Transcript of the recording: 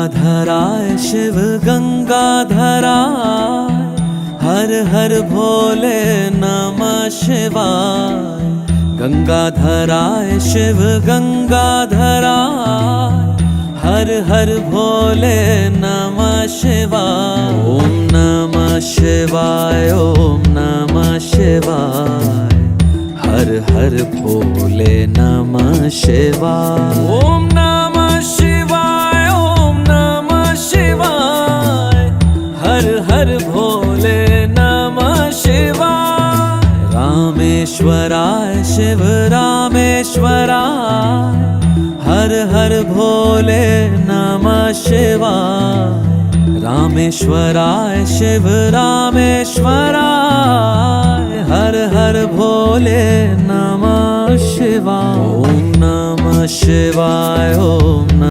गंगाधराय शिव गंगाधराय, हर हर भोले नमः शिवाय। गंगाधराय शिव गंगाधराय, हर हर भोले नमः शिवाय। ओम नमः शिवाय, ओम नमः शिवाय, हर हर भोले नमः शिवाय। ओम नमः शिवाय, ओम नमः शिवाय, हर हर भोले नमः शिवाय। रामेश्वराय शिव रामेश्वराय, हर हर भोले नमः शिवाय। रामेश्वराय शिव रामेश्वराय, हर हर भोले नमः शिवाय। ओम नमः शिवाय, ओम